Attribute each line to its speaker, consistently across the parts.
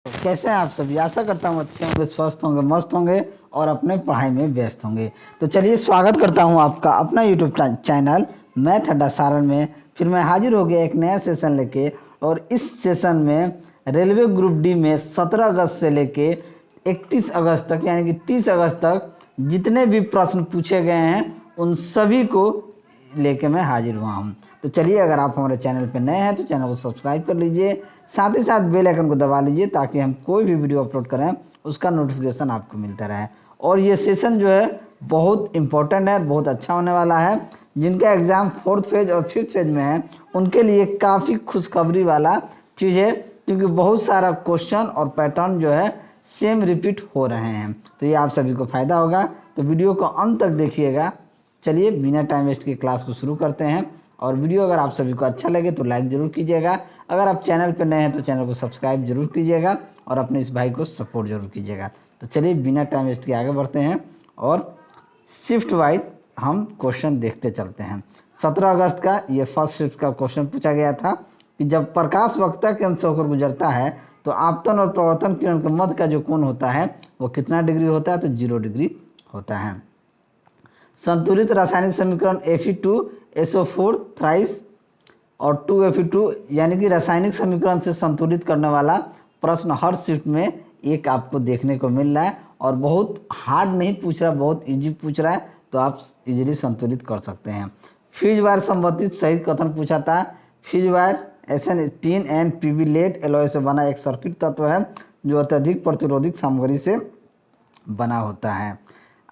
Speaker 1: कैसे हैं आप सभी। आशा करता हूँ अच्छे होंगे, स्वस्थ होंगे, मस्त होंगे और अपने पढ़ाई में व्यस्त होंगे। तो चलिए स्वागत करता हूँ आपका अपना यूट्यूब चैनल मैथ अड्डा सारण में। फिर मैं हाजिर हो गया एक नया सेशन लेके। और इस सेशन में रेलवे ग्रुप डी में 17 अगस्त से लेके 31 अगस्त तक यानी कि 30 अगस्त तक जितने भी प्रश्न पूछे गए हैं उन सभी को लेके मैं हाजिर हुआ हूँ। तो चलिए, अगर आप हमारे चैनल पर नए हैं तो चैनल को सब्सक्राइब कर लीजिए, साथ ही साथ बेल आइकन को दबा लीजिए ताकि हम कोई भी वीडियो अपलोड करें उसका नोटिफिकेशन आपको मिलता रहे। और ये सेशन जो है बहुत इम्पोर्टेंट है, बहुत अच्छा होने वाला है। जिनका एग्ज़ाम 4th फेज और 5th फेज में है उनके लिए काफ़ी खुशखबरी वाला चीज़ है, क्योंकि बहुत सारा क्वेश्चन और पैटर्न जो है सेम रिपीट हो रहे हैं। तो ये आप सभी को फ़ायदा होगा, तो वीडियो को अंत तक देखिएगा। चलिए बिना टाइम वेस्ट के क्लास को शुरू करते हैं। और वीडियो अगर आप सभी को अच्छा लगे तो लाइक ज़रूर कीजिएगा। अगर आप चैनल पर नए हैं तो चैनल को सब्सक्राइब जरूर कीजिएगा और अपने इस भाई को सपोर्ट जरूर कीजिएगा। तो चलिए बिना टाइम वेस्ट के आगे बढ़ते हैं और शिफ्ट वाइज हम क्वेश्चन देखते चलते हैं। 17 अगस्त का ये फर्स्ट शिफ्ट का क्वेश्चन पूछा गया था कि जब प्रकाश वक्ता केंद्र से होकर गुजरता है तो आपतन और प्रवर्तन किरण के मध्य का जो कोण होता है वो कितना डिग्री होता है, तो 0 डिग्री होता है। संतुलित रासायनिक समीकरण Fe2SO4 थ्राइस और 2Fe2 यानी कि रासायनिक समीकरण से संतुलित करने वाला प्रश्न हर शिफ्ट में एक आपको देखने को मिल रहा है। और बहुत हार्ड नहीं पूछ रहा, बहुत इजी पूछ रहा है, तो आप इजीली संतुलित कर सकते हैं। फ्यूज वायर संबंधित सही कथन पूछा था। Fuse wire SN3 and PB lead alloy से बना एक सर्किट तत्व है जो अत्यधिक प्रतिरोधक सामग्री से बना होता है।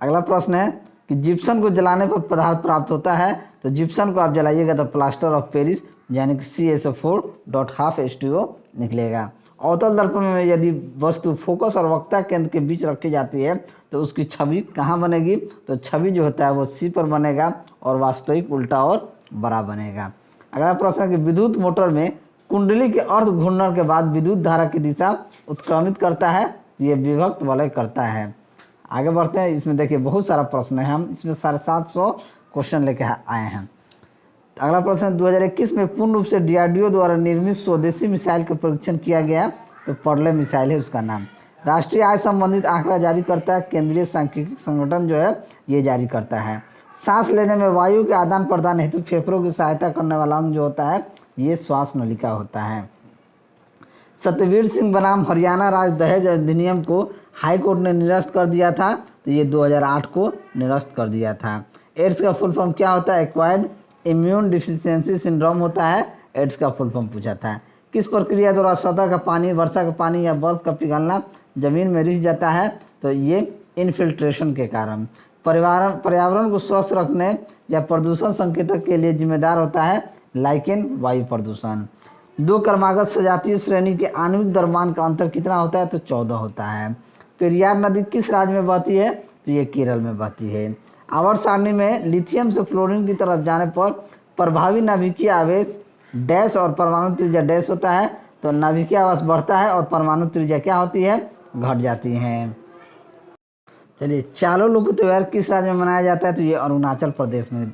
Speaker 1: अगला प्रश्न है कि जिप्सम को जलाने पर पदार्थ प्राप्त होता है, तो जिप्सम को आप जलाइएगा तो प्लास्टर ऑफ पेरिस यानी कि CaSO4.12H2O निकलेगा। अवतल दर्पण में यदि वस्तु फोकस और वक्ता केंद्र के बीच रखी जाती है तो उसकी छवि कहाँ बनेगी, तो छवि जो होता है वो C पर बनेगा और वास्तविक उल्टा और बड़ा बनेगा। अगला प्रश्न है कि विद्युत मोटर में कुंडली के अर्ध घूर्णन के बाद विद्युत धारा की दिशा उत्क्रमित करता है, तो ये विभक्त वलय करता है। आगे बढ़ते हैं। इसमें देखिए बहुत सारा प्रश्न है, हम इसमें 750 क्वेश्चन लेके आए हैं। अगला प्रश्न 2021 में पूर्ण रूप से DRDO द्वारा निर्मित स्वदेशी मिसाइल का परीक्षण किया गया, तो पर्ले मिसाइल है उसका नाम। राष्ट्रीय आय संबंधित आंकड़ा जारी करता है केंद्रीय सांख्यिकी संगठन जो है ये जारी करता है। सांस लेने में वायु के आदान प्रदान हेतु फेफड़ों की सहायता करने वाला अंग जो होता है ये श्वास नलिका होता है। सत्यवीर सिंह बनाम हरियाणा राज्य दहेज अधिनियम को हाई कोर्ट ने निरस्त कर दिया था, तो ये 2008 को निरस्त कर दिया था। एड्स का फुल फॉर्म क्या होता है, एक्वायर्ड इम्यून डिफिशियंसी सिंड्रोम होता है, एड्स का फुल फॉर्म पूछा था। किस प्रक्रिया द्वारा सतह का पानी, वर्षा का पानी या बर्फ का पिघलना जमीन में रिस जाता है, तो ये इन्फिल्ट्रेशन के कारण। पर्यावरण को स्वस्थ रखने या प्रदूषण संकेतक के लिए जिम्मेदार होता है लाइकेन वायु प्रदूषण। दो क्रमागत सजातीय श्रेणी के आणविक द्रव्यमान का अंतर कितना होता है, तो 14 होता है। पेरियार नदी किस राज्य में बहती है, तो ये केरल में बहती है। आवर्त सारणी में लिथियम से फ्लोरीन की तरफ जाने पर प्रभावी नाभिकीय आवेश डैश और परमाणु त्रिज्या डैश होता है, तो नाभिकीय आवेश बढ़ता है और परमाणु त्रिज्या क्या होती है, घट जाती है। चलिए, चालो लोको त्योहार किस राज्य में मनाया जाता है, तो ये अरुणाचल प्रदेश में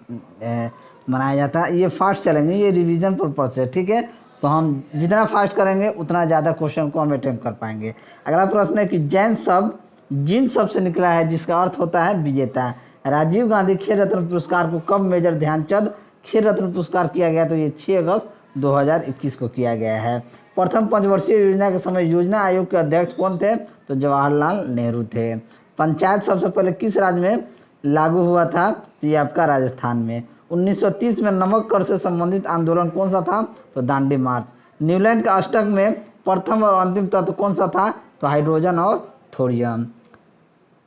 Speaker 1: मनाया जाता है। ये फास्ट चलेंगे, ये रिवीजन पर्पज से, ठीक है। तो हम जितना फास्ट करेंगे उतना ज़्यादा क्वेश्चन को हम अटेम्प्ट कर पाएंगे। अगला प्रश्न है कि जैन शब्द जिन शब्द से निकला है जिसका अर्थ होता है विजेता। राजीव गांधी खेल रत्न पुरस्कार को कब मेजर ध्यानचंद खेल रत्न पुरस्कार किया गया, तो ये 6 अगस्त 2021 को किया गया है। प्रथम पंचवर्षीय योजना के समय योजना आयोग के अध्यक्ष कौन थे, तो जवाहरलाल नेहरू थे। पंचायत सबसे पहले किस राज्य में लागू हुआ था, तो ये आपका राजस्थान में। 1930 में नमक कर से संबंधित आंदोलन कौन सा था, तो दांडी मार्च। न्यूलैंड का अष्टक में प्रथम और अंतिम तत्व कौन सा था, तो हाइड्रोजन और थोरियम।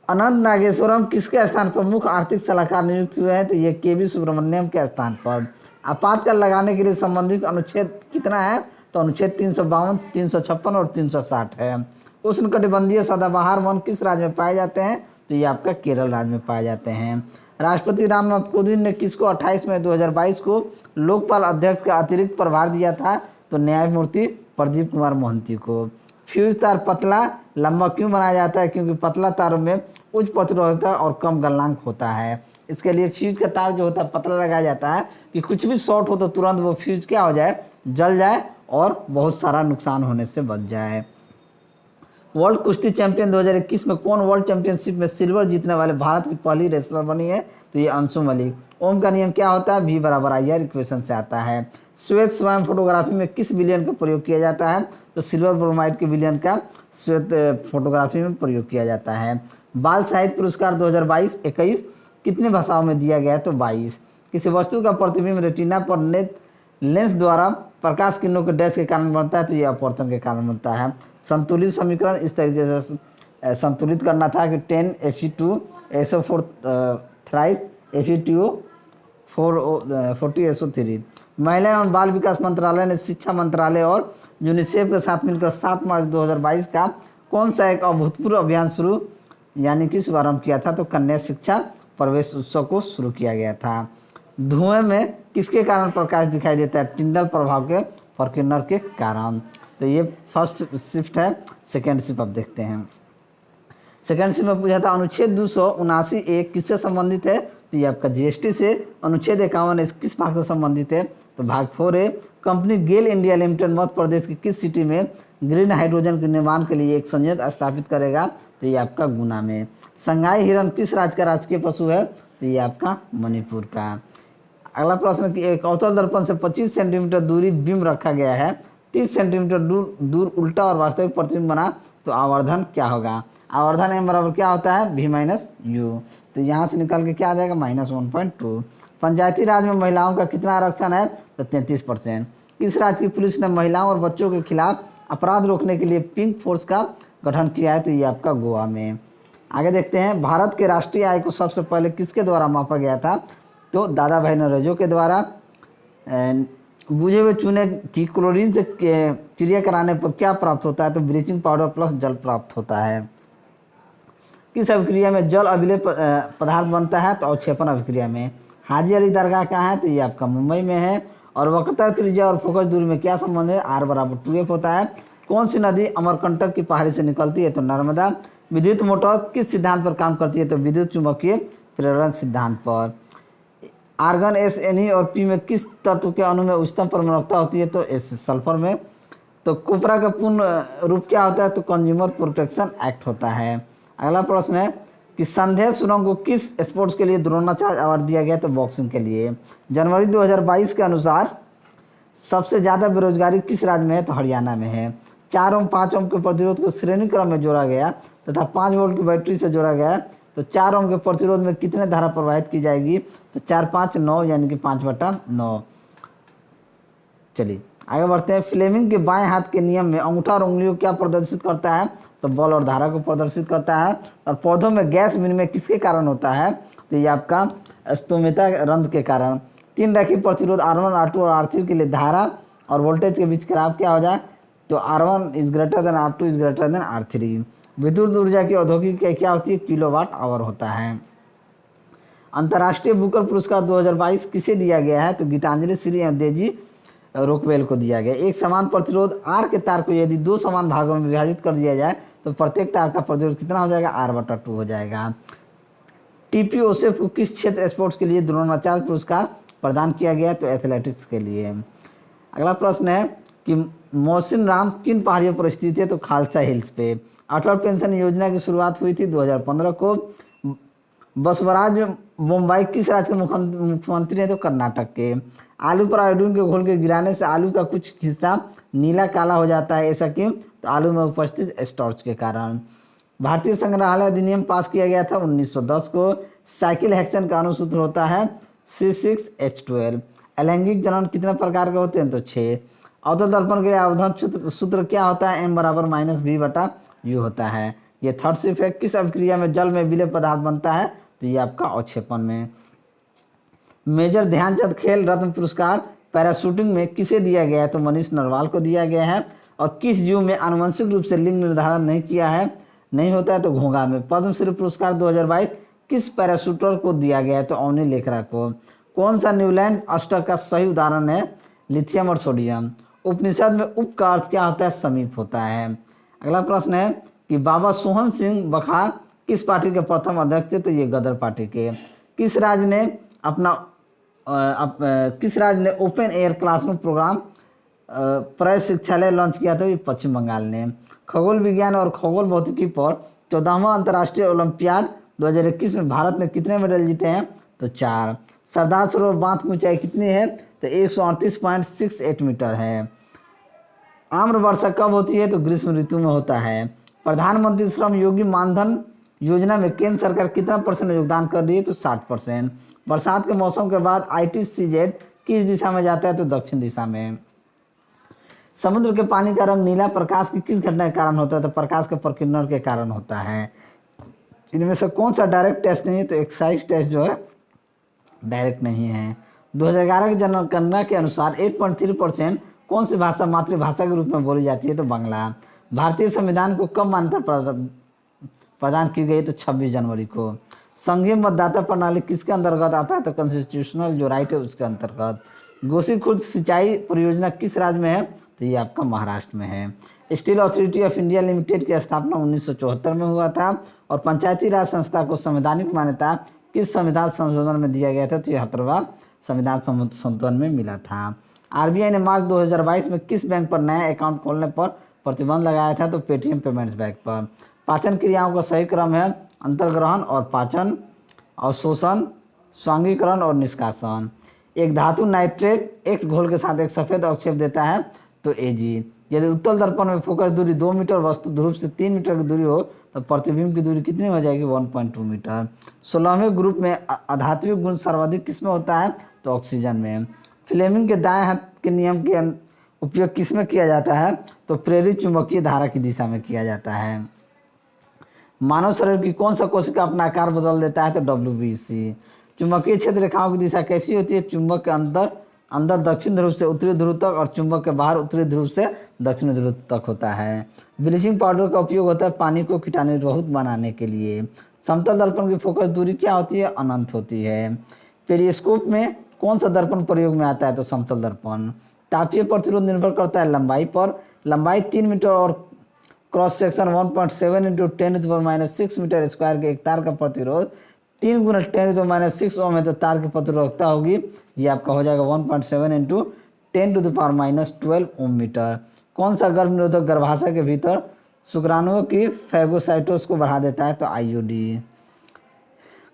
Speaker 1: अनंत नागेश्वरम किसके स्थान पर मुख्य आर्थिक सलाहकार नियुक्त हुए हैं, तो ये KV सुब्रमण्यम के स्थान पर। आपातकाल लगाने के लिए संबंधित अनुच्छेद कितना है, तो अनुच्छेद 352, 356 और 360 है। उष्णकटिबंधीय सदाबहार वन किस राज्य में पाए जाते हैं, तो ये आपका केरल राज्य में पाए जाते हैं। राष्ट्रपति रामनाथ कोविंद ने किसको 28 मई 2022 को लोकपाल अध्यक्ष का अतिरिक्त प्रभार दिया था, तो न्यायमूर्ति प्रदीप कुमार मोहंती को। फ्यूज तार पतला लंबा क्यों बनाया जाता है, क्योंकि पतला तारों में उच्च प्रतिरोधकता और कम गलनांक होता है। इसके लिए फ्यूज का तार जो होता है पतला लगाया जाता है कि कुछ भी शॉर्ट हो तो तुरंत वो फ्यूज क्या हो जाए, जल जाए और बहुत सारा नुकसान होने से बच जाए। वर्ल्ड कुश्ती चैंपियन 2021 में कौन वर्ल्ड चैंपियनशिप में सिल्वर जीतने वाले भारत की पहली रेसलर बनी है? तो ये अंशु मलिक। ओम का नियम क्या होता है? V बराबर IR इक्वेशन से आता है। श्वेत स्वयं फोटोग्राफी में किस विलयन का प्रयोग किया जाता है? तो सिल्वर ब्रोमाइड के विलयन का श्वेत फोटोग्राफी में प्रयोग किया जाता है। बाल साहित्य पुरस्कार 2022-21 कितनी भाषाओं में दिया गया है? तो 22। किसी वस्तु का प्रतिबिंब रेटिना पर लेंस द्वारा प्रकाश किरणों के डैश के कारण बनता है? तो यह अपवर्तन के कारण बनता है। संतुलित समीकरण इस तरीके से संतुलित करना था कि 10 Fe2SO4 थ्राइस FeTO 40 SO3। महिला एवं बाल विकास मंत्रालय ने शिक्षा मंत्रालय और यूनिसेफ के साथ मिलकर 7 मार्च 2022 का कौन सा एक अभूतपूर्व अभियान शुरू यानी कि शुभारंभ किया था? तो कन्या शिक्षा प्रवेश उत्सव को शुरू किया गया था। धुएं में किसके कारण प्रकाश दिखाई देता है? टिंडल प्रभाव के फॉर्क्यूनर के कारण। तो ये फर्स्ट शिफ्ट है। सेकेंड शिफ्ट अब देखते हैं। सेकेंड शिफ्ट में पूछा था अनुच्छेद 279 किससे संबंधित है? तो ये आपका GST से। अनुच्छेद 51 किस भाग से संबंधित है? तो भाग 4 है। कंपनी गेल इंडिया लिमिटेड मध्य प्रदेश की किस सिटी में ग्रीन हाइड्रोजन के निर्माण के लिए एक संयंत्र स्थापित करेगा? तो ये आपका गुना में। संगाई हिरण किस राज्य का राजकीय पशु है? तो ये आपका मणिपुर का। अगला प्रश्न कि एक अवतल दर्पण से 25 सेंटीमीटर दूरी बीम रखा गया है, 30 सेंटीमीटर दूर उल्टा और वास्तविक प्रतिबिंब बना, तो आवर्धन क्या होगा? आवर्धन m बराबर क्या होता है? V-U। तो यहाँ से निकल के क्या आ जाएगा? -1.2। पंचायती राज में महिलाओं का कितना आरक्षण है? तो 33%। इस राज्य की पुलिस ने महिलाओं और बच्चों के खिलाफ अपराध रोकने के लिए पिंक फोर्स का गठन किया है? तो ये आपका गोवा में। आगे देखते हैं। भारत के राष्ट्रीय आय को सबसे पहले किसके द्वारा मापा गया था? तो दादा भाई नौरोजी के द्वारा। बुझे हुए चूने की क्लोरीन से क्रिया कराने पर क्या प्राप्त होता है? तो ब्लीचिंग पाउडर प्लस जल प्राप्त होता है। किस अभिक्रिया में जल अविलेय पदार्थ बनता है? तो अवक्षेपण अभिक्रिया में। हाजी अली दरगाह कहाँ है? तो ये आपका मुंबई में है। और वक्रता त्रिज्या और फोकस दूरी में क्या संबंध है? R बराबर 2F होता है। कौन सी नदी अमरकंटक की पहाड़ी से निकलती है? तो नर्मदा। विद्युत मोटर किस सिद्धांत पर काम करती है? तो विद्युत चुंबकीय प्रेरण सिद्धांत पर। आर्गन S, Ne और P में किस तत्व के अणु में उच्चतम परमाणुकता होती है? तो S सल्फर में। तो कोपरा का पूर्ण रूप क्या होता है? तो कंज्यूमर प्रोटेक्शन एक्ट होता है। अगला प्रश्न है कि संध्या सुरंग को किस स्पोर्ट्स के लिए द्रोणाचार्य अवार्ड दिया गया? तो बॉक्सिंग के लिए। जनवरी 2022 के अनुसार सबसे ज़्यादा बेरोजगारी किस राज्य में है? तो हरियाणा में है। 4 ओम 5 ओम के प्रतिरोध को श्रेणी क्रम में जोड़ा गया तथा 5 वोल्ट की बैटरी से जोड़ा गया, तो 4 ओम के प्रतिरोध में कितने धारा प्रवाहित की जाएगी? तो 4, 5, 9 यानी कि 5/9। चलिए आगे बढ़ते हैं। फ्लेमिंग के बाएं हाथ के नियम में अंगूठा और उंगलियों क्या प्रदर्शित करता है? तो बल और धारा को प्रदर्शित करता है। और पौधों में गैस विनिमय किसके कारण होता है? तो ये आपका स्तोमिता रंध्र के कारण। 3 रैखिक प्रतिरोध R1, R2 और R3 के लिए धारा और वोल्टेज के बीच ग्राफ क्या हो जाए? तो R1 is greater than R2 is greater than R3। विद्युत ऊर्जा की औद्योगिक क्या होती है? किलोवाट आवर होता है। अंतर्राष्ट्रीय बुकर पुरस्कार 2022 किसे दिया गया है? तो गीतांजलि श्री देजी रोकवेल को दिया गया। एक समान प्रतिरोध R के तार को यदि 2 समान भागों में विभाजित कर दिया जाए तो प्रत्येक तार का प्रतिरोध कितना हो जाएगा? R/2 हो जाएगा। TP ओसेफ को किस क्षेत्र स्पोर्ट्स के लिए द्रोणाचार्य पुरस्कार प्रदान किया गया? तो एथलेटिक्स के लिए। अगला प्रश्न है कि मोहसिन राम किन पहाड़ियों पर स्थित है? तो खालसा हिल्स पे। अटल पेंशन योजना की शुरुआत हुई थी 2015 को। बसवराज मुंबई किस राज्य के मुख्यमंत्री हैं? तो कर्नाटक के। आलू पर आयोडीन के घोल के गिराने से आलू का कुछ हिस्सा नीला काला हो जाता है, ऐसा क्यों? तो आलू में उपस्थित स्टार्च के कारण। भारतीय संग्रहालय अधिनियम पास किया गया था 1910 को। साइकिल हेक्सेन का अनुसूत्र होता है C6H12। अलैंगिक जनन कितने प्रकार के होते हैं? तो 6। अवतल दर्पण के लिए आवर्धन सूत्र क्या होता है? M बराबर -V/U होता है। ये थर्ड शिफ्ट है। किस अभिक्रिया में जल में विलेय पदार्थ बनता है? तो ये आपका अवक्षेपण में। मेजर ध्यानचंद खेल रत्न पुरस्कार पैराशूटिंग में किसे दिया गया है? तो मनीष नरवाल को दिया गया है। और किस जीव में आनुवंशिक रूप से लिंग निर्धारण नहीं होता है? तो घोंघा में। पद्मश्री पुरस्कार 2022 किस पैराशूटर को दिया गया है? तो अवनी लेखरा को। कौन सा न्यूलैंड अष्टक का सही उदाहरण है? लिथियम और सोडियम। उपनिषद में उप का अर्थ क्या होता है? समीप होता है। अगला प्रश्न है कि बाबा सोहन सिंह बखा किस पार्टी के प्रथम अध्यक्ष थे? तो ये गदर पार्टी के। किस राज्य ने ओपन एयर क्लासरूम प्रोग्राम प्रशिक्षालय लॉन्च किया था ये पश्चिम बंगाल ने। खगोल विज्ञान और खगोल भौतिकी पर 14वां अंतर्राष्ट्रीय ओलंपियाड 2021 में भारत ने कितने मेडल जीते हैं? तो 4। सरदार सरोवर बांध की ऊंचाई कितनी है? तो 138.68 मीटर है। आम्र वर्षा कब होती है? तो ग्रीष्म ऋतु में होता है। प्रधानमंत्री श्रम योगी मानधन योजना में केंद्र सरकार कितना % योगदान कर रही है? तो 60%। बरसात के मौसम के बाद ITCZ किस दिशा में जाता है? तो दक्षिण दिशा में। समुद्र के पानी का रंग नीला प्रकाश की किस घटना के कारण होता है? तो प्रकाश के प्रकीर्णन के कारण होता है। इनमें से कौन सा डायरेक्ट टेस्ट नहीं है? तो एक्साइज टेस्ट जो है डायरेक्ट नहीं है। 2011 की जनगणना के अनुसार 8.3% कौन सी भाषा मातृभाषा के रूप में बोली जाती है? तो बांग्ला। भारतीय संविधान को कब मान्यता प्रदान की गई? तो 26 जनवरी को। संघीय मतदाता प्रणाली किसके अंतर्गत आता है? तो कॉन्स्टिट्यूशनल जो राइट है उसके अंतर्गत। गोसी खुर्द सिंचाई परियोजना किस राज्य में है? तो ये आपका महाराष्ट्र में है। Steel authority of India limited की स्थापना 1974 में हुआ था और पंचायती राज संस्था को संवैधानिक मान्यता किस संविधान संशोधन में दिया गया था? तो 73वां संविधान संशोधन में मिला था। RBI ने मार्च 2022 में किस बैंक पर नया अकाउंट खोलने पर प्रतिबंध लगाया था? तो पेटीएम पेमेंट्स बैंक पर। पाचन क्रियाओं का सही क्रम है अंतर्ग्रहण और पाचन, अवशोषण, स्वांगीकरण और निष्कासन। एक धातु नाइट्रेट X घोल के साथ एक सफ़ेद अवक्षेप देता है तो Ag। यदि उत्तल दर्पण में फोकस दूरी 2 मीटर, वस्तु ध्रुव से 3 मीटर की दूरी हो तो प्रतिबिंब की दूरी कितनी हो जाएगी? 1.2 मीटर। 16वें ग्रुप में आध्यात्मिक गुण सर्वाधिक किस में होता है? तो ऑक्सीजन में। फ्लेमिंग के दाएं हाथ के नियम के उपयोग किस में किया जाता है? तो प्रेरित चुंबकीय धारा की दिशा में किया जाता है। मानव शरीर की कौन सा कोशिका अपना आकार बदल देता है? तो WBC। चुंबकीय क्षेत्र रेखाओं की दिशा कैसी होती है? चुंबक के अंदर दक्षिण ध्रुव से उत्तरी ध्रुव तक और चुंबक के बाहर उत्तरी ध्रुव से दक्षिणी ध्रुव तक होता है। ब्लीचिंग पाउडर का उपयोग होता है पानी को कीटाणु रहित बनाने के लिए। समतल दर्पण की फोकस दूरी क्या होती है? अनंत होती है। पेरिस्कोप में कौन सा दर्पण प्रयोग में आता है? तो समतल दर्पण। तापीय प्रतिरोध निर्भर करता है लंबाई पर। लंबाई 3 मीटर और क्रॉस सेक्शन 1.7 × 10⁻⁶ मीटर स्क्वायर के एक तार का प्रतिरोध 3 × 10⁻⁶ ओम है तो तार की प्रतिरोधकता होगी ये आपका हो जाएगा 1.7 × 10⁻12 ओम मीटर। कौन सा गर्भ निरोधक गर्भाशय के भीतर शुक्राणुओं की फैगोसाइटोस को बढ़ा देता है? तो IUD।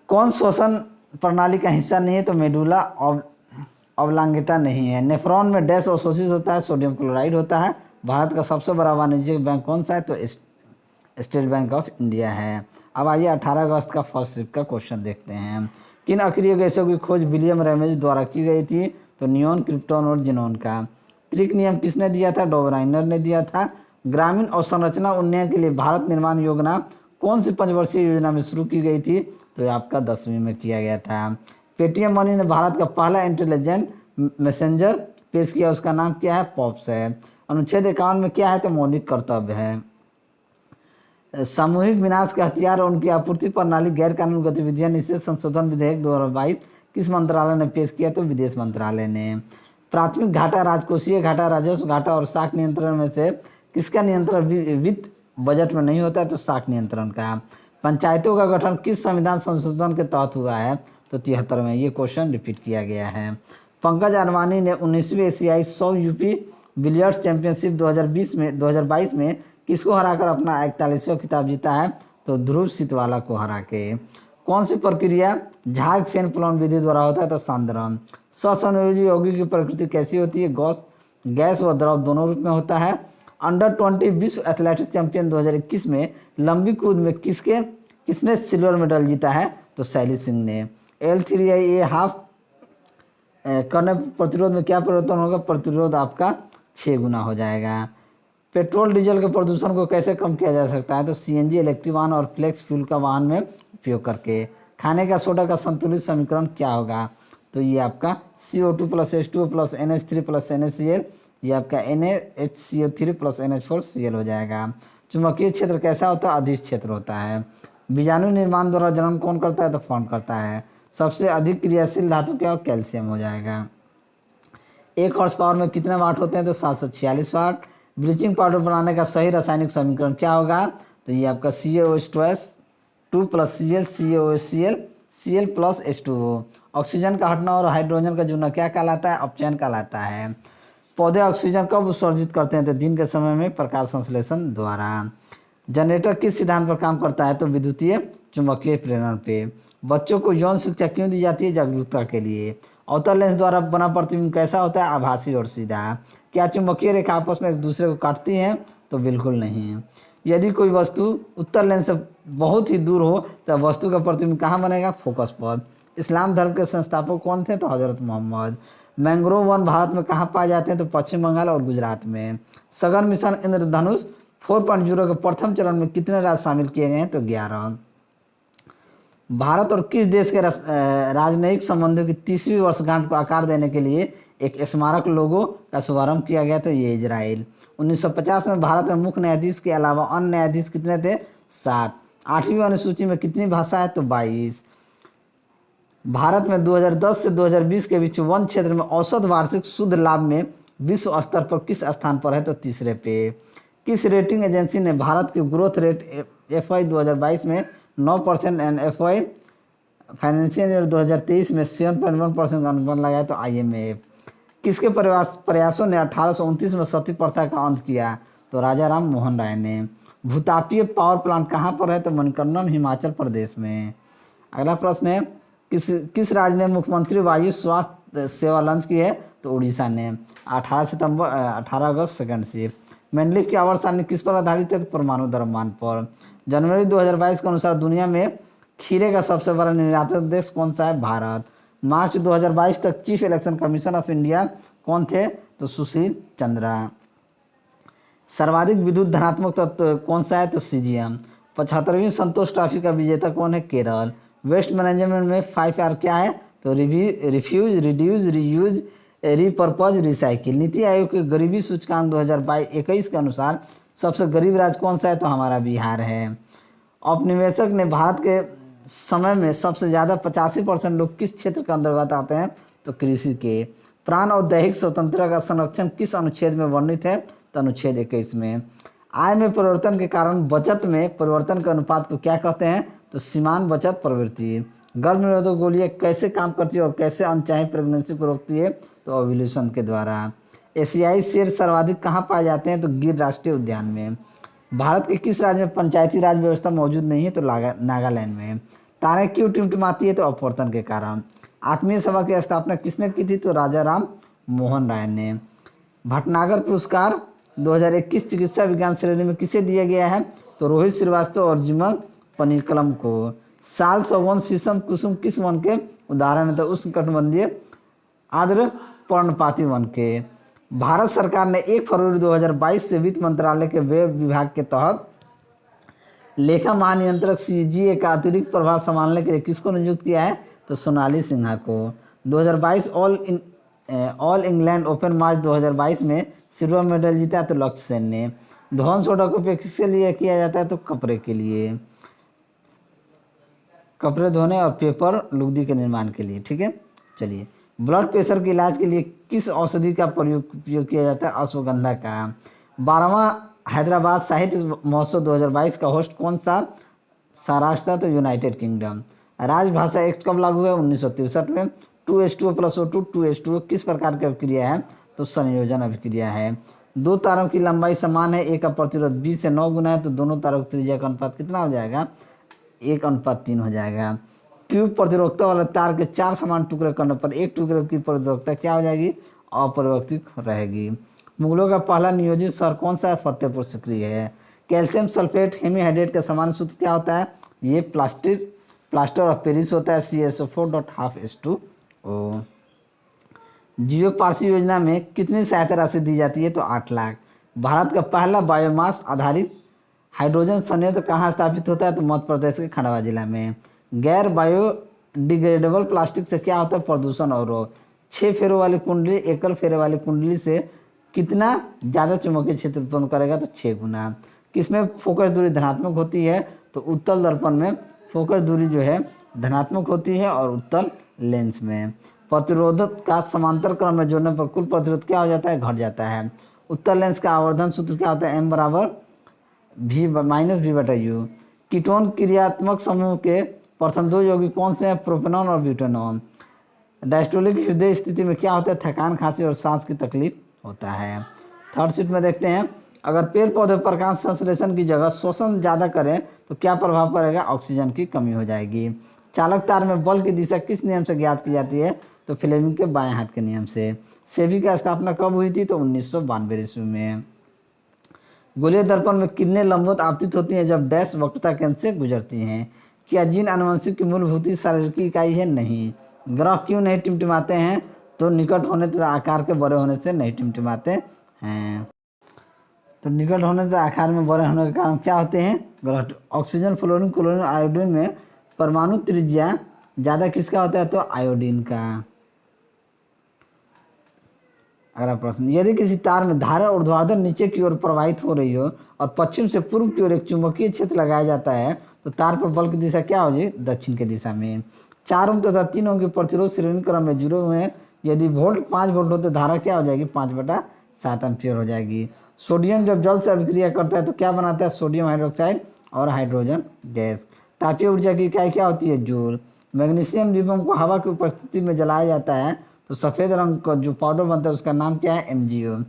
Speaker 1: कौन श्वसन प्रणाली का हिस्सा नहीं है? तो मेडुला ऑब्लांगेटा नहीं है। नेफ्रॉन में डैश अवशोषित होता है? सोडियम क्लोराइड होता है। भारत का सबसे बड़ा वाणिज्यिक बैंक कौन सा है? तो स्टेट बैंक ऑफ इंडिया है। अब आइए 18 अगस्त का फर्स्ट शिफ्ट का क्वेश्चन देखते हैं। किन अक्रिय गैसों की खोज विलियम रैमेज द्वारा की गई थी? तो नियोन, क्रिप्टॉन और जिनोन का। त्रिक नियम किसने दिया था? डोबराइनर ने दिया था। ग्रामीण अवसंरचना उन्नयन के लिए भारत निर्माण योजना कौन सी पंचवर्षीय योजना में शुरू की गई थी? तो ये आपका 10वीं में किया गया था। पेटीएम मनी ने भारत का पहला इंटेलिजेंट मैसेंजर पेश किया, उसका नाम क्या है? पॉप्स है। अनुच्छेद 51 में क्या है? तो मौलिक कर्तव्य है। सामूहिक विनाश के हथियार और उनकी आपूर्ति प्रणाली गैर कानूनी गतिविधियां निषेध संशोधन विधेयक 2022 किस मंत्रालय ने पेश किया? तो विदेश मंत्रालय ने। प्राथमिक घाटा, राजकोषीय घाटा, राजस्व घाटा और साख नियंत्रण में से किसका नियंत्रण वित्त बजट में नहीं होता है? तो साख नियंत्रण का। पंचायतों का गठन किस संविधान संशोधन के तहत हुआ है? तो 73 में। ये क्वेश्चन रिपीट किया गया है। पंकज अडवाणी ने 19वीं एशियाई 100 यूपी बिलियर्ड्स चैंपियनशिप 2022 में किसको हराकर अपना 41वां खिताब जीता है? तो ध्रुव सीतवाला को हरा के। कौन सी प्रक्रिया झाग फेन प्लॉन विधि द्वारा होता है? तो सांद्रण। ससंयोजी यौगिक की प्रकृति कैसी होती है? गैस व द्रव दोनों रूप में होता है। अंडर 20 विश्व एथलेटिक चैंपियन 2021 में लंबी कूद में किसने सिल्वर मेडल जीता है? तो शैली सिंह ने। L3IA हाफ करने प्रतिरोध में क्या परिवर्तन होगा? प्रतिरोध आपका 6 गुना हो जाएगा। पेट्रोल डीजल के प्रदूषण को कैसे कम किया जा सकता है? तो CNG इलेक्ट्रिक वाहन और फ्लेक्स फ्यूल का वाहन में उपयोग करके। खाने का सोडा का संतुलित समीकरण क्या होगा? तो ये आपका CO2 + H2O + NH3 + NaCl, ये आपका NaHCO3 + NH4Cl हो जाएगा। चुंबकीय क्षेत्र कैसा होता है? अदिश क्षेत्र होता है। बीजाणु निर्माण द्वारा जनन कौन करता है? तो फॉर्म करता है। सबसे अधिक क्रियाशील धातु क्या हो? कैल्शियम हो जाएगा। 1 हॉर्स पावर में कितने वाट होते हैं? तो 746 वाट। ब्लीचिंग पाउडर बनाने का सही रासायनिक समीकरण क्या होगा? तो ये आपका CaOH2 + Cl CaOHCl Cl + H2O। Oxygen का हटना और हाइड्रोजन का जुड़ना क्या कहलाता है? अपचयन कहलाता है। पौधे ऑक्सीजन कब उत्सर्जित करते हैं? तो दिन के समय में प्रकाश संश्लेषण द्वारा। जनरेटर किस सिद्धांत पर काम करता है? तो विद्युतीय चुंबकीय प्रेरण पे। बच्चों को यौन शिक्षा क्यों दी जाती है? जागरूकता के लिए। अवतल लेंस द्वारा बना प्रतिबिंब कैसा होता है? आभासी और सीधा। क्या चुंबकीय रेखा आपस में एक दूसरे को काटती हैं? तो बिल्कुल नहीं। यदि कोई वस्तु उत्तल लेंस से बहुत ही दूर हो तो वस्तु का प्रतिबिंब कहाँ बनेगा? फोकस पर। इस्लाम धर्म के संस्थापक कौन थे? तो हजरत मोहम्मद। मैंग्रोव वन भारत में कहाँ पाए जाते हैं? तो पश्चिम बंगाल और गुजरात में। सघन मिशन इंद्रधनुष 4.0 के प्रथम चरण में कितने राज्य शामिल किए गए हैं? तो 11। भारत और किस देश के राजनयिक संबंधों की 30वीं वर्षगांठ को आकार देने के लिए एक स्मारक लोगो का शुभारंभ किया गया? तो ये इजराइल। 1950 में भारत में मुख्य न्यायाधीश के अलावा अन्य न्यायाधीश कितने थे? 7। 8वीं अनुसूची में कितनी भाषा है? तो 22। भारत में 2010 से 2020 के बीच वन क्षेत्र में औसत वार्षिक शुद्ध लाभ में विश्व स्तर पर किस स्थान पर है? तो तीसरे पे। किस रेटिंग एजेंसी ने भारत की ग्रोथ रेट FY 2022 में 9% एंड FY फाइनेंशियल ईयर 2023 में 7.1% का अनुमान लगाया? तो IMF। किसके प्रयासों ने 1829 में सती प्रथा का अंत किया? तो राजा राम मोहन राय ने। भूतापीय पावर प्लांट कहाँ पर है? तो मणिकर्णम हिमाचल प्रदेश में। अगला प्रश्न है, किस राज्य ने मुख्यमंत्री वायु स्वास्थ्य सेवा लॉन्च की है? तो उड़ीसा ने। 18 अगस्त सेकंड शिफ्ट। मेंडलीफ की आवर्त सारणी किस पर आधारित है? तो परमाणु द्रव्यमान पर। जनवरी 2022 के अनुसार दुनिया में खीरे का सबसे बड़ा निर्यातक देश कौन सा है? भारत। मार्च 2022 तक chief election commission of India कौन थे? तो सुशील चंद्रा। सर्वाधिक विद्युत धनात्मक तत्व कौन सा है? तो सीजियम। 75वीं संतोष ट्रॉफी का विजेता कौन है? केरल। वेस्ट मैनेजमेंट में 5R क्या है? तो refuse, reduce, reuse, repurpose, recycle. NITI Aayog के गरीबी सूचकांक 2021 के अनुसार सबसे गरीब राज्य कौन सा है? तो हमारा बिहार है। औपनिवेशक ने भारत के समय में सबसे ज़्यादा 85% लोग किस क्षेत्र के अंतर्गत आते हैं? तो कृषि के। प्राण और दैहिक स्वतंत्रता का संरक्षण किस अनुच्छेद में वर्णित है? तो अनुच्छेद 21 में। आय में परिवर्तन के कारण बचत में परिवर्तन के अनुपात को क्या कहते हैं? तो सीमांत बचत प्रवृत्ति। गर्भ निरोधक गोलियां कैसे काम करती है और कैसे अनचाही प्रेगनेंसी को रोकती है? तो ओव्यूलेशन के द्वारा। एशियाई शेर सर्वाधिक कहाँ पाए जाते हैं? तो गिर राष्ट्रीय उद्यान में। भारत के किस राज्य में पंचायती राज व्यवस्था मौजूद नहीं है? तो नागालैंड में। तारे क्यों टिमटिमाती है? तो अपवर्तन के कारण। आत्मीय सभा की स्थापना किसने की थी? तो राजा राम मोहन राय ने। भटनागर पुरस्कार 2021 चिकित्सा विज्ञान श्रेणी में किसे दिया गया है? तो रोहित श्रीवास्तव और जिमल पनीकलम को। साल, सौवन, शीशम, कुसुम किस वन के उदाहरण है? तो उष्णकटिबंधीय आर्द्र पर्णपाती वन के। भारत सरकार ने 1 फरवरी 2022 से वित्त मंत्रालय के व्यय विभाग के तहत लेखा महानियंत्रक CGA का अतिरिक्त प्रभार संभालने के लिए किसको नियुक्त किया है? तो सोनाली सिन्हा को। 2022 ऑल इंग्लैंड ओपन मार्च 2022 में सिल्वर मेडल जीता तो लक्ष्य सेन ने। धोन सोडा का उपयोग किसके लिए किया जाता है? तो कपड़े के लिए, कपड़े धोने और पेपर लुगदी के निर्माण के लिए। ठीक है, चलिए। ब्लड प्रेशर के इलाज के लिए किस औषधि का उपयोग किया जाता है? अश्वगंधा का। 12वां हैदराबाद साहित्य महोत्सव 2022 का होस्ट कौन सा महाराष्ट्र? तो यूनाइटेड किंगडम। राजभाषा एक्ट कब लागू हुआ? 1963 में। 2H2O + O2 2H2O किस प्रकार की अभिक्रिया है? तो संयोजन अभिक्रिया है। दो तारों की लंबाई समान है, एक का प्रतिरोध 20 से 9 गुना है, तो दोनों तारों की त्रिज्या का अनुपात कितना हो जाएगा? 1:3 हो जाएगा। क्यूब प्रतिरोधकता वाले तार के 4 समान टुकड़े करने पर एक टुकड़े की प्रतिरोधकता क्या हो जाएगी? अपरिवर्तित रहेगी। मुगलों का पहला नियोजित शहर कौन सा है? फतेहपुर सिकरी है। कैल्शियम सल्फेट हेमीहाइड्रेट का सामान्य सूत्र क्या होता है? ये प्लास्टर ऑफ पेरिस होता है, CaSO4.2H2O। जियो पारसी योजना में कितनी सहायता राशि दी जाती है? तो 8 लाख। भारत का पहला बायोमास आधारित हाइड्रोजन संयंत्र कहाँ स्थापित होता है? तो मध्य प्रदेश के खंडवा जिला में। गैर बायोडिग्रेडेबल प्लास्टिक से क्या होता है? प्रदूषण और रोग। 6 फेरों वाली कुंडली एकल फेरे वाली कुंडली से कितना ज़्यादा चुंबकीय क्षेत्र उत्पन्न करेगा? तो 6 गुना। किसमें फोकस दूरी धनात्मक होती है? तो उत्तल दर्पण में फोकस दूरी जो है धनात्मक होती है और उत्तल लेंस में। प्रतिरोधक का समांतर क्रम में जोड़ने पर कुल प्रतिरोध क्या हो जाता है? घट जाता है। उत्तल लेंस का आवर्धन सूत्र क्या होता है? M = V/U। कीटोन क्रियात्मक समूह के प्रथम 2 यौगिक कौन से हैं? प्रोपेनॉन और ब्यूटेनॉन। डायस्टोलिक हृदय स्थिति में क्या होता है? थकान, खांसी और सांस की तकलीफ होता है। थर्ड शीट में देखते हैं, अगर पेड़ पौधे प्रकाश संश्लेषण की जगह शोषण ज़्यादा करें तो क्या प्रभाव पड़ेगा? ऑक्सीजन की कमी हो जाएगी। चालक तार में बल की दिशा किस नियम से ज्ञात की जाती है? तो फ्लेमिंग के बाएं हाथ के नियम से। सेबी की स्थापना कब हुई थी? तो 1992 ईस्वी में। गोलीय दर्पण में किरणें लंबवत आपतित होती हैं जब डैश वक्रता केंद्र से गुजरती हैं। क्या जीन आनुवंशिक की मूलभूत शारीरिक इकाई है? नहीं। ग्रह क्यों नहीं टिमटिमाते हैं? तो निकट होने तथा आकार के बड़े होने से नहीं टिमटिमाते हैं। तो निकट होने तथा आकार में बड़े होने के कारण क्या होते हैं? ग्रह। ऑक्सीजन, फ्लोरीन, क्लोरीन, आयोडीन में परमाणु त्रिज्या ज़्यादा किसका होता है? तो आयोडीन का। अगला प्रश्न, यदि किसी तार में धारा ऊर्ध्वाधर नीचे की ओर प्रवाहित हो रही हो और पश्चिम से पूर्व की ओर एक चुंबकीय क्षेत्र लगाया जाता है तो तार पर बल की दिशा क्या हो जाएगी? दक्षिण की दिशा में। 4 ओम तथा 3 ओम के प्रतिरोध श्रेणी क्रम में जुड़े हुए हैं। यदि वोल्ट 5 वोल्ट हो तो धारा क्या हो जाएगी? 5/7 एम्पियर हो जाएगी। सोडियम जब जल से अभिक्रिया करता है तो क्या बनाता है? सोडियम हाइड्रोक्साइड और हाइड्रोजन गैस। तापीय ऊर्जा की इकाई क्या होती है? जूल। मैग्नीशियम डिबम को हवा की उपस्थिति में जलाया जाता है तो सफ़ेद रंग का जो पाउडर बनता है उसका नाम क्या है? MgO।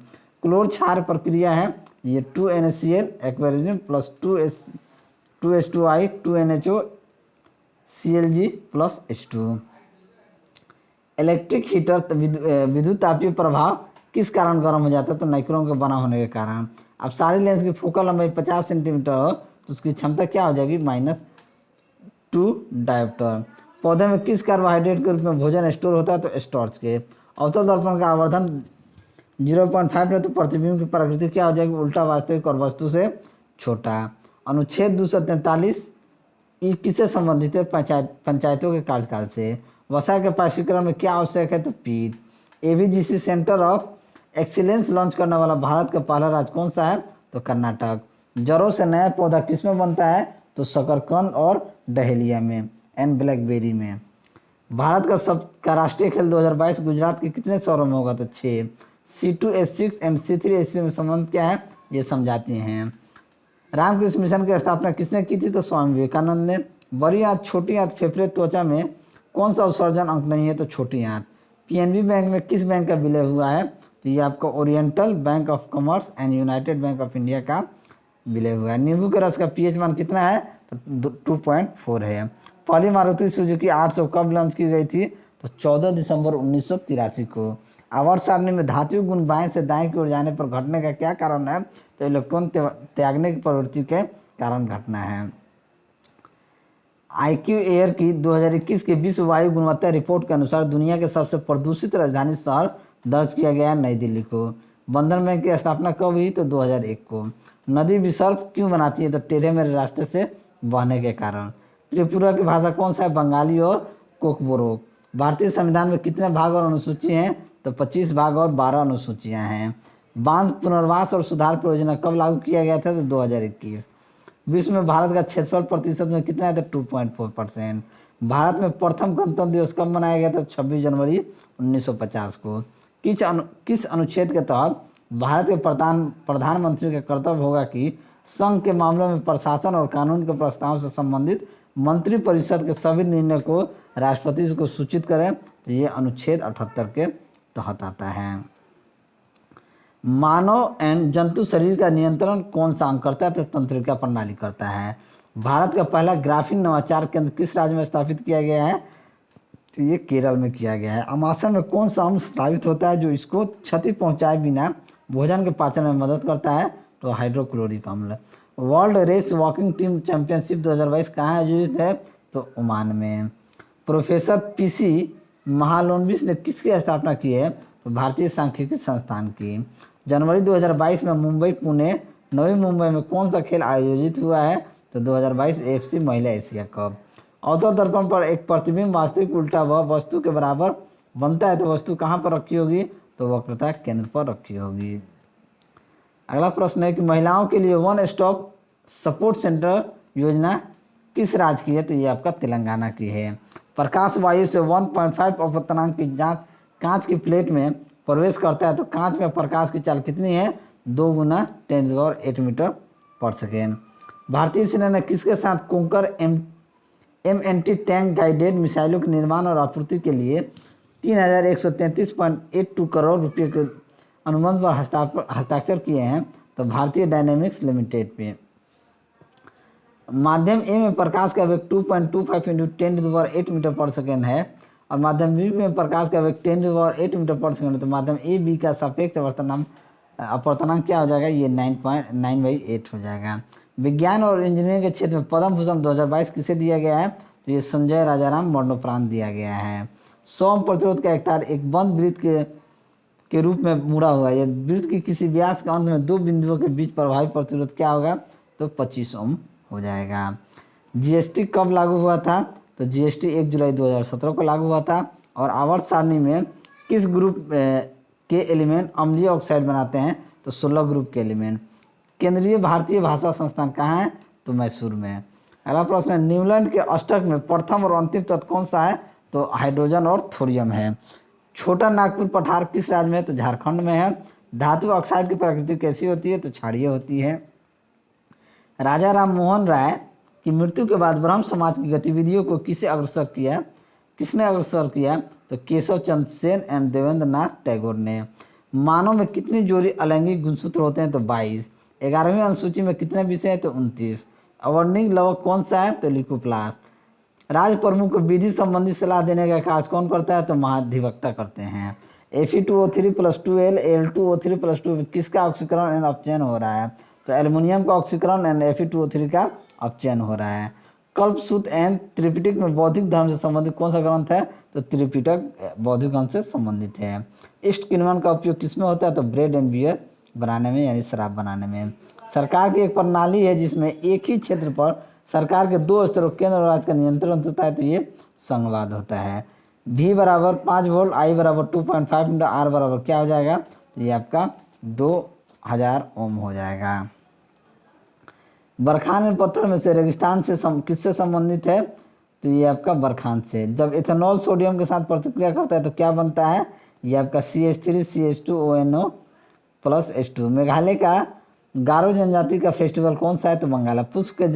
Speaker 1: क्लोर क्षार प्रक्रिया है ये 2NaCl aquarium plus 2H2I 2NHO Clg plus H2। Electric heater विद्युत तापीय प्रभाव किस कारण गर्म हो जाता है? तो नाइक्रोम के बना होने के कारण। अब सारी लेंस की फोकल लंबाई 50 सेंटीमीटर हो तो उसकी क्षमता क्या हो जाएगी? -2 डायोप्टर। पौधे में किस कार्बोहाइड्रेट के रूप में भोजन स्टोर होता है? तो स्टार्च के। अवतल दर्पण का आवर्धन 0.5 है तो प्रतिबिंब की प्रकृति क्या हो जाएगी? उल्टा वास्तविक और वस्तु से छोटा। अनुच्छेद 243 ये किससे संबंधित है? पंचायतों के कार्यकाल से। वसा के पाठ्यक्रम में क्या आवश्यक है? तो पीत। ABGC centre of excellence launch करने वाला भारत का पहला राज्य कौन सा है? तो कर्नाटक। जड़ों से नया पौधा किस में बनता है? तो शकरकंद और डहेलिया में एंड ब्लैकबेरी में। भारत का राष्ट्रीय खेल 2022 गुजरात के कितने शहरों में होगा? तो 6। C2H6 एंड C3H6 में संबंध क्या है? ये समझाते हैं। रामकृष्ण मिशन की स्थापना किसने की थी? तो स्वामी विवेकानंद ने। बड़ी आंत, छोटी आंत, फेफड़े, त्वचा में कौन सा उत्सर्जन अंक नहीं है? तो छोटी आंत। PNB बैंक में किस बैंक का विलय हुआ है? तो ये आपका oriental bank of commerce and United bank of India का विलय हुआ है। नींबू के रस का pH मान कितना है? तो 2.4 है। पहली मारुति सुजुकी 800 कब लॉन्च की गई थी? तो 14 दिसंबर 1983 को। आवर्त सारणी में धात्विक गुण बाएं से दाएं की ओर जाने पर घटने का क्या कारण है? तो इलेक्ट्रॉन त्यागने की प्रवृत्ति के कारण घटना है। IQ एयर की 2021 की विश्व वायु गुणवत्ता रिपोर्ट के अनुसार दुनिया के सबसे प्रदूषित राजधानी शहर दर्ज किया गया है नई दिल्ली को। बंधन बैंक की स्थापना कब हुई? तो 2001 को। नदी विसर्प क्यों बनाती है? तो टेढ़े मेढ़े रास्ते से बहने के कारण। त्रिपुरा की भाषा कौन सा है? बंगाली और कोकबोरोक। भारतीय संविधान में कितने भाग और अनुसूची हैं? तो 25 भाग और 12 अनुसूचियाँ हैं। बांध पुनर्वास और सुधार परियोजना कब लागू किया गया था? तो 2021। विश्व में भारत का क्षेत्रफल प्रतिशत में कितना है? तो 2.4%। भारत में प्रथम गणतंत्र दिवस कब मनाया गया था? 26 जनवरी 1950 को। किस अनुच्छेद के तहत भारत के प्रधानमंत्री का कर्तव्य होगा कि संघ के मामलों में प्रशासन और कानून के प्रस्ताव से संबंधित मंत्रिपरिषद के सभी निर्णय को राष्ट्रपति को सूचित करें? तो ये अनुच्छेद 78 के तहत आता है। मानव एंड जंतु शरीर का नियंत्रण कौन सा अंग करता है? तो तंत्रिका प्रणाली करता है। भारत का पहला ग्राफीन नवाचार केंद्र किस राज्य में स्थापित किया गया है? तो ये केरल में किया गया है। अमाशय में कौन सा अम्ल स्रावित होता है जो इसको क्षति पहुंचाए बिना भोजन के पाचन में मदद करता है? तो हाइड्रोक्लोरिक अम्ल। World race walking team championship 2022 कहाँ आयोजित है? तो ओमान में। प्रोफेसर PC महालोनबिस ने किसकी स्थापना की है? तो भारतीय सांख्यिकी संस्थान की। जनवरी 2022 में मुंबई, पुणे, नवी मुंबई में कौन सा खेल आयोजित हुआ है? तो 2022 AFC महिला एशिया कप। अवतल दर्पण पर एक प्रतिबिंब वास्तविक उल्टा व वस्तु के बराबर बनता है तो वस्तु कहाँ पर रखी होगी? तो वक्रता केंद्र पर रखी होगी। अगला प्रश्न है कि महिलाओं के लिए वन स्टॉप सपोर्ट सेंटर योजना किस राज्य की है? तो ये आपका तेलंगाना की है। प्रकाश वायु से 1.5 अपवर्तनांक की जांच कांच की प्लेट में प्रवेश करता है तो कांच में प्रकाश की चाल कितनी है? 2 × 10⁸ मीटर पर सेकेंड। भारतीय सेना ने किसके साथ कोंकर MNT टैंक गाइडेड मिसाइलों के निर्माण और आपूर्ति के लिए 3133.82 करोड़ रुपये के अनुबंध पर हस्ताक्षर किए हैं? तो भारतीय डायनेमिक्स लिमिटेड पे। माध्यम ए में प्रकाश का वेग 2.25 इंटू 10⁸ मीटर पर सेकेंड है और माध्यम बी में प्रकाश का वेग 10⁸ मीटर पर सेकेंड है। तो माध्यम ए बी का सापेक्ष अपवर्तनांक क्या हो जाएगा? ये 9.9/8 हो जाएगा। विज्ञान और इंजीनियरिंग के क्षेत्र में पद्म भूषण 2022 किसे दिया गया है? तो ये संजय राजाराम मरणोपरांत दिया गया है। 100 प्रतिरोध का एक तार एक बंद वृत्त के रूप में मुड़ा हुआ है। वृत्त की किसी व्यास के अंत में दो बिंदुओं के बीच प्रभावी प्रतिरोध क्या होगा? तो 25 ओम हो जाएगा। जीएसटी कब लागू हुआ था? तो जीएसटी 1 जुलाई 2017 को लागू हुआ था। और आवर्त सारणी में किस ग्रुप के एलिमेंट अम्लीय ऑक्साइड बनाते हैं? तो 16 ग्रुप के एलिमेंट। केंद्रीय भारतीय भाषा संस्थान कहाँ है? तो मैसूर में। अगला प्रश्न है, न्यूलैंड के अष्टक में प्रथम और अंतिम तत्व कौन सा है? तो हाइड्रोजन और थोरियम है। छोटा नागपुर पठार किस राज्य में है? तो झारखंड में है। धातु ऑक्साइड की प्रकृति कैसी होती है? तो क्षारीय होती है। राजा राम मोहन राय की मृत्यु के बाद ब्रह्म समाज की गतिविधियों को किसने अग्रसर किया? तो केशव चंद्र सेन एंड देवेंद्र नाथ टैगोर ने। मानव में कितनी जोड़ी अलैंगिक गुणसूत्र होते हैं? तो 22। 11वीं अनुसूची में कितने विषय हैं? तो 29। अवर्णिक लवक कौन सा है? तो लिकोप्लास्ट। राज्य प्रमुख को विधि संबंधी सलाह देने का कार्य कौन करता है? तो महाधिवक्ता करते हैं। Fe2O3+2Al Al2O3+2 किसका ऑक्सीकरण एंड अपचयन हो रहा है? तो एल्युमिनियम का ऑक्सीकरण एंड Fe2O3 का अपचयन हो रहा है। कल्पसूत्र एंड त्रिपिटक में बौद्धिक धर्म से संबंधित कौन सा ग्रंथ है? तो त्रिपिटक बौद्धिक धर्म से संबंधित है। ईस्ट किण्वन का उपयोग किस में होता है? तो ब्रेड एंड बियर बनाने में, यानी शराब बनाने में। सरकार की एक प्रणाली है जिसमें एक ही क्षेत्र पर सरकार के दो स्तरों केंद्र और राज्य का नियंत्रण होता है, तो ये संघवाद होता है। V बराबर 5 वोल्ट, I बराबर 2.5 इंटू R बराबर क्या हो जाएगा? तो ये आपका 2000 ओम हो जाएगा। बरखान पत्थर में से रेगिस्तान से किससे संबंधित है? तो ये आपका बरखान से। जब इथेनॉल सोडियम के साथ प्रतिक्रिया करता है तो क्या बनता है? ये आपका CH3CH2ONO+H2। मेघालय का गारो जनजाति का फेस्टिवल कौन सा है? तो बंगाला। पुष्प के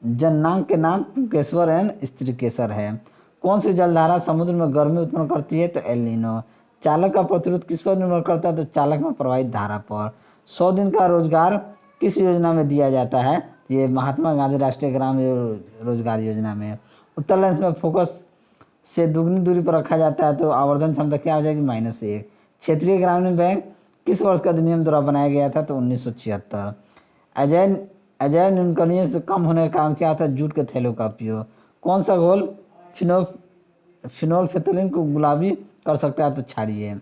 Speaker 1: जननांग के नाम पुंकेश्वर एंड स्त्रीकेसर है। कौन सी जलधारा समुद्र में गर्मी उत्पन्न करती है? तो एल नीनो। चालक का प्रतिरोध किस पर निर्भर करता है? तो चालक में प्रवाहित धारा पर। 100 दिन का रोजगार किस योजना में दिया जाता है? ये महात्मा गांधी राष्ट्रीय ग्रामीण रोजगार योजना में। उत्तर लेंस में फोकस से दुगनी दूरी पर रखा जाता है तो आवर्धन क्षमता क्या हो जाएगी? -1। क्षेत्रीय ग्रामीण बैंक किस वर्ष का अधिनियम द्वारा बनाया गया था? तो 1976। अजय न्यूनकरणीय से कम होने का कारण क्या होता है? जूट के थैलों का उपयोग। कौन सा घोल फिनोल्फेथलीन को गुलाबी कर सकता है? तो क्षारीय।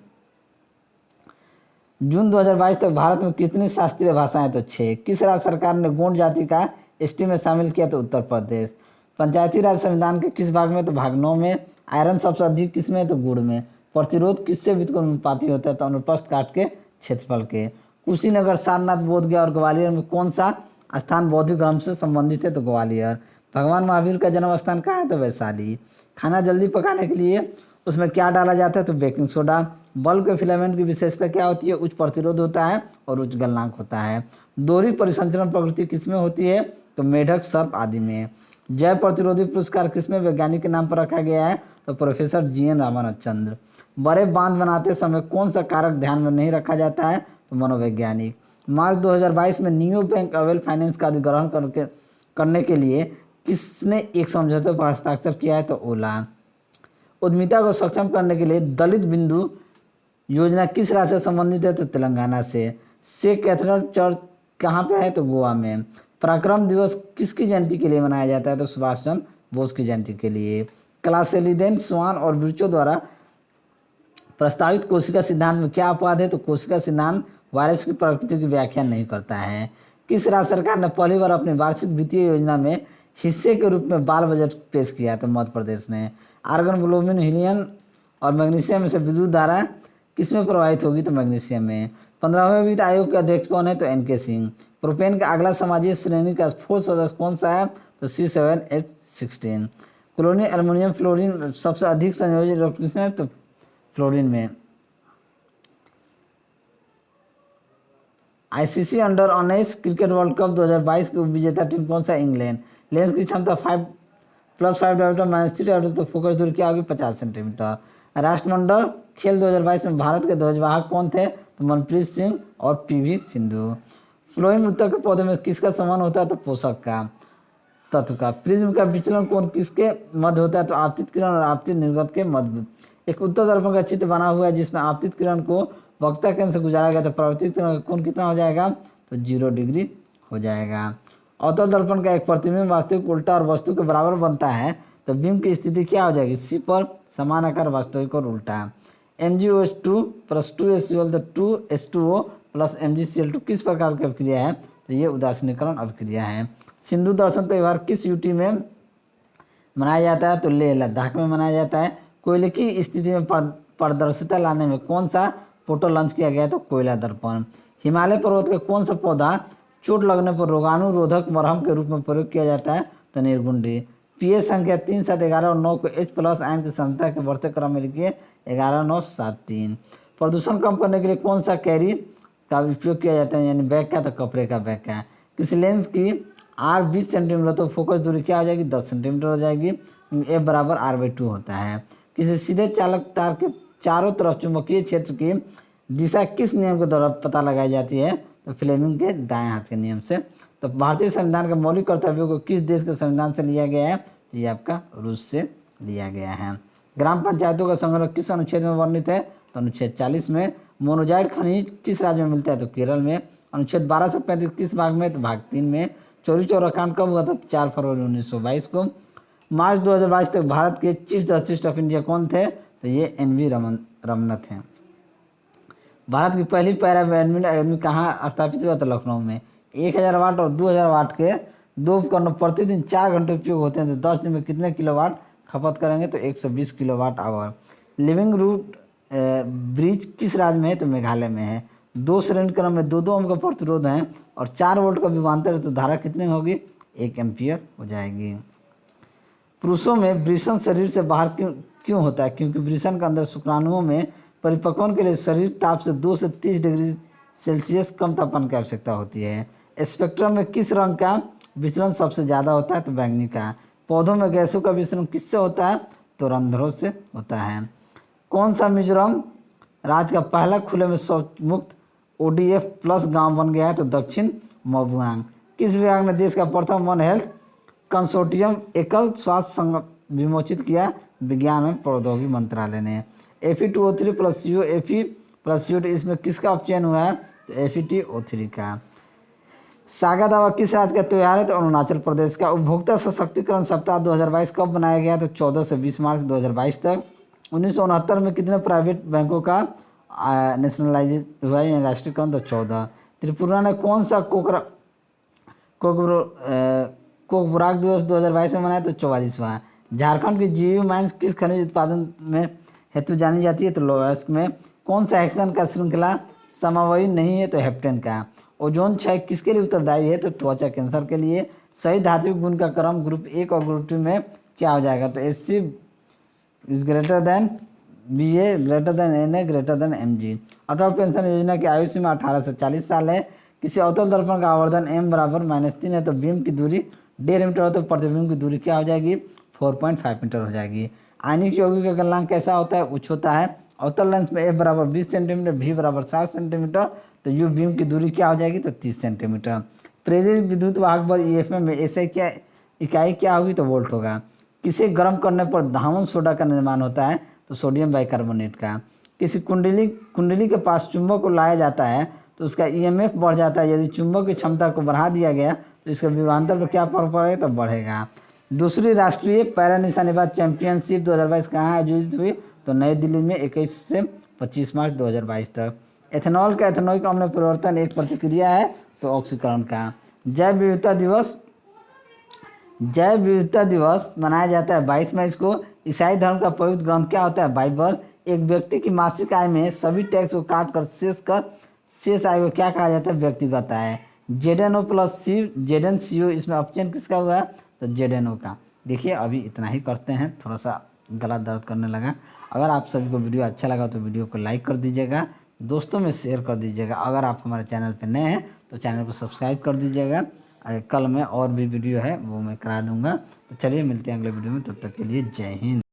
Speaker 1: जून 2022 तक भारत में कितनी शास्त्रीय भाषाएं? तो 6। किस राज्य सरकार ने गोंड जाति का एसटी में शामिल किया? तो उत्तर प्रदेश। पंचायती राज संविधान के किस भाग में? तो भाग 9 में। आयरन सबसे अधिक किस में? तो गुड़ में। प्रतिरोध किससे व्युत्क्रमानुपाती होता है? तो अनुप्रस्थ काट के क्षेत्रफल के। कुशीनगर, सारनाथ, बोधगया और ग्वालियर में कौन सा स्थान बौद्धिक धर्म से संबंधित है? तो ग्वालियर। भगवान महावीर का जन्म स्थान कहाँ है? तो वैशाली। खाना जल्दी पकाने के लिए उसमें क्या डाला जाता है? तो बेकिंग सोडा। बल्ब के फिलामेंट की विशेषता क्या होती है? उच्च प्रतिरोध होता है और उच्च गलनांक होता है। दोहरी परिसंचरण प्रकृति किसमें होती है? तो मेढक, सर्प आदि में। जैव प्रतिरोधी पुरस्कार किसमें वैज्ञानिक के नाम पर रखा गया है? तो प्रोफेसर GN रामानुजचंद्र। बड़े बांध बनाते समय कौन सा कारक ध्यान में नहीं रखा जाता है? तो मनोवैज्ञानिक। मार्च 2022 में नियो बैंक अवेल फाइनेंस का अधिग्रहण करने के लिए किसने एक समझौते पर हस्ताक्षर किया है? तो ओला। उद्यमिता को सक्षम करने के लिए दलित बिंदु योजना किस राज्य से संबंधित है? तो तेलंगाना से। शेख कैथेड्रल चर्च कहाँ पे है? तो गोवा में। पराक्रम दिवस किसकी जयंती के लिए मनाया जाता है? तो सुभाष चंद्र बोस की जयंती के लिए। क्लासेलिदेन, स्वान और ब्रिचो द्वारा प्रस्तावित कोशिका सिद्धांत में क्या अपवाद है? तो कोशिका सिद्धांत वायरस की प्रकृति की व्याख्या नहीं करता है। किस राज्य सरकार ने पहली बार अपनी वार्षिक वित्तीय योजना में हिस्से के रूप में बाल बजट पेश किया? तो मध्य प्रदेश ने। आर्गन, ग्लोबिन, हीलियम और मैग्नीशियम में से विद्युत धारा किसमें प्रवाहित होगी? तो मैग्नीशियम में। 15वें वित्त आयोग के अध्यक्ष कौन है? तो NK सिंह। प्रोपेन का अगला समाजीय श्रेणी का फोर्थ सदस्य कौन सा है? तो C7H16। क्लोरीन, एल्युमिनियम, फ्लोरीन सबसे अधिक संयोजित रक्त किसमें है? तो फ्लोरीन में। ICC under 19 cricket world cup 2022 की विजेता टीम कौन सा? इंग्लैंड। लेंस की क्षमता 5+5 डायमीटर -3 डायमीटर, तो फोकस दूरी क्या होगी? 50 सेंटीमीटर। राष्ट्रमंडल खेल 2022 में भारत के ध्वजवाहक कौन थे? तो मनप्रीत सिंह और पीवी सिंधु। फ्लोएम उत्तर के पौधे में किसका समान होता है? तो पोषक का, तत्व का। प्रिज्म का विचलन कोण किसके मध्य होता है? तो आपतित किरण और आपतित निर्गत के मध्य। एक उत्तर दर्पण का चित्र बना हुआ है जिसमें आपतित किरण को वक्ता केंद्र से गुजारा गया, तो परावर्तित किरण का कोण कितना हो जाएगा? तो 0 डिग्री हो जाएगा। अवतल दर्पण का एक प्रतिबिंब वास्तविक उल्टा और वस्तु के बराबर बनता है, तो बिंब की स्थिति क्या हो जाएगी? सी पर समान आकार वास्तविक और उल्टा। MgOH2 प्लस 2HCl, तो 2H2O प्लस MgCl2 किस प्रकार की अभिक्रिया है? तो ये उदासीनीकरण अभिक्रिया है। सिंधु दर्शन त्यौहार किस यूटी में मनाया जाता है? तो लेह लद्दाख में मनाया जाता है। कोयले की स्थिति में पारदर्शिता लाने में कौन सा फोटो लॉन्च किया गया? तो कोयला दर्पण। हिमालय पर्वत का कौन सा पौधा चोट लगने पर रोगाणुरोधक मरहम के रूप में प्रयोग किया जाता है? तो निर्गुंडी। पीएच संख्या 3, 7, 11 और 9 को H प्लस आयन की सांद्रता के बढ़ते क्रम में लिखिए 11, 9, 7, 3। प्रदूषण कम करने के लिए कौन सा कैरी का उपयोग किया जाता है? यानी बैग का, तो कपड़े का बैग का। किस लेंस की R 20 सेंटीमीटर, तो फोकस दूरी क्या हो जाएगी? 10 सेंटीमीटर हो जाएगी। F बराबर R/2 होता है। किसी सीधे चालक तार के चारों तरफ चुंबकीय क्षेत्र की दिशा किस नियम के द्वारा पता लगाई जाती है? तो फ्लेमिंग के दाएं हाथ के नियम से। तो भारतीय संविधान के मौलिक कर्तव्यों को किस देश के संविधान से लिया गया है? तो ये आपका रूस से लिया गया है। ग्राम पंचायतों का संग्रह किस अनुच्छेद में वर्णित है? तो अनुच्छेद 40 में। मोनोजाइट खनिज किस राज्य में मिलता है? तो केरल में। अनुच्छेद 12 से 35 किस भाग में? तो भाग 3 में। चौरी चौरा कांड कब हुआ था? 4 फरवरी 1922 को। मार्च 2022 तक भारत के चीफ जस्टिस ऑफ इंडिया कौन थे? तो ये NV रमन्ना थे। भारत की पहली पैरा बैडमिंटन अकादमी कहाँ स्थापित हुआ? तो लखनऊ में। 1000 वाट और 2000 वाट के दो उपकरण प्रतिदिन 4 घंटे उपयोग होते हैं, तो 10 दिन में कितने किलोवाट खपत करेंगे? तो 120 kilowatt hour. Living root bridge किस राज्य में है? तो मेघालय में है। 2 श्रेणी क्रम में 2-2 ओम का प्रतिरोध है और 4 वोल्ट का विभवांतर है, तो धारा कितनी होगी? 1 एम्पियर हो जाएगी। पुरुषों में वृषण शरीर से बाहर क्यों होता है? क्योंकि वृषण के अंदर शुक्राणुओं में परिपक्वन के लिए शरीर ताप से 2 से 30 डिग्री सेल्सियस कम तापमान की आवश्यकता होती है। स्पेक्ट्रम में किस रंग का विचलन सबसे ज़्यादा होता है? तो बैंगनी का। पौधों में गैसों का विचलन किससे होता है? तो रंध्रों से होता है। कौन सा मिजोरम राज्य का पहला खुले में शौच मुक्त ODF प्लस गांव बन गया है? तो दक्षिण मोबुआंग। किस विभाग ने देश का प्रथम वन हेल्थ कंसोर्टियम एकल स्वास्थ्य संघ विमोचित किया? विज्ञान एवं प्रौद्योगिकी मंत्रालय ने। Fe2O3 plus CO Fe plus CO2 इसमें किसका अपचयन हुआ है? तो FeTO3 का। सागा दावा किस राज्य का त्यौहार है? तो अरुणाचल प्रदेश का। उपभोक्ता सशक्तिकरण सप्ताह 2022 कब बनाया गया? तो 14 से 20 मार्च 2022 तक। 1969 में कितने प्राइवेट बैंकों का नेशनलाइज हुआ है, राष्ट्रीयकरण? तो 14। त्रिपुरा ने कौन सा कोकबुराक दिवस 2022 में मनाया? तो 44वां। झारखंड की GU माइंस किस खनिज उत्पादन में हेतु जानी जाती है? तो लोहस्क में। कौन सा हेक्सेन का श्रृंखला समावयी नहीं है? तो हेप्टेन का। ओजोन क्षय किसके लिए उत्तरदायी है? तो त्वचा कैंसर के लिए। सही धात्विक गुण का क्रम ग्रुप 1 और ग्रुप 2 में क्या हो जाएगा? तो Sc is greater than Ba greater than Na greater than Mg। Atal pension योजना की आयु सीमा 18 से 40 साल है। किसी अवतल दर्पण का आवर्धन m बराबर -3 है, तो बीम की दूरी 1.5 मीटर हो, तो प्रतिबिंब की दूरी क्या हो जाएगी? 4.5 मीटर हो जाएगी। आयनिक यौगिक का गलनांक कैसा होता है? उच्च होता है। अवतल लेंस में F बराबर 20 सेंटीमीटर, V बराबर 60 सेंटीमीटर, तो यू बीम की दूरी क्या हो जाएगी? तो 30 सेंटीमीटर। प्रेरित विद्युत वाहक बल EF में ऐसे क्या इकाई क्या होगी? तो वोल्ट होगा। किसे गर्म करने पर धावन सोडा का निर्माण होता है? तो सोडियम बाइकार्बोनेट का। किसी कुंडली के पास चुंबक को लाया जाता है तो उसका EMF बढ़ जाता है। यदि चुंबक की क्षमता को बढ़ा दिया गया तो इसका विभवांतर पर क्या फर्क पड़ेगा? तो बढ़ेगा। दूसरी राष्ट्रीय पैरा निशानेबाज चैंपियनशिप 2022 कहाँ आयोजित हुई? तो नई दिल्ली में 21 से 25 मार्च 2022 तक। एथेनॉल का एथेनॉइक अम्ल में परिवर्तन एक प्रतिक्रिया है, तो ऑक्सीकरण का। जैव विविधता दिवस मनाया जाता है 22 मई को। ईसाई धर्म का पवित्र ग्रंथ क्या होता है? बाइबल। एक व्यक्ति की मासिक आय में सभी टैक्स को काट कर शेष आय को क्या कहा जाता है? व्यक्तिगत आय। ZnO प्लस ZnCO इसमें अपचयन किसका हुआ है? तो ZnO का। देखिए अभी इतना ही करते हैं, थोड़ा सा गला दर्द करने लगा। अगर आप सभी को वीडियो अच्छा लगा तो वीडियो को लाइक कर दीजिएगा, दोस्तों में शेयर कर दीजिएगा। अगर आप हमारे चैनल पर नए हैं तो चैनल को सब्सक्राइब कर दीजिएगा। कल में और भी वीडियो है वो मैं करा दूंगा। तो चलिए मिलते हैं अगले वीडियो में, तब तक के लिए जय हिंद।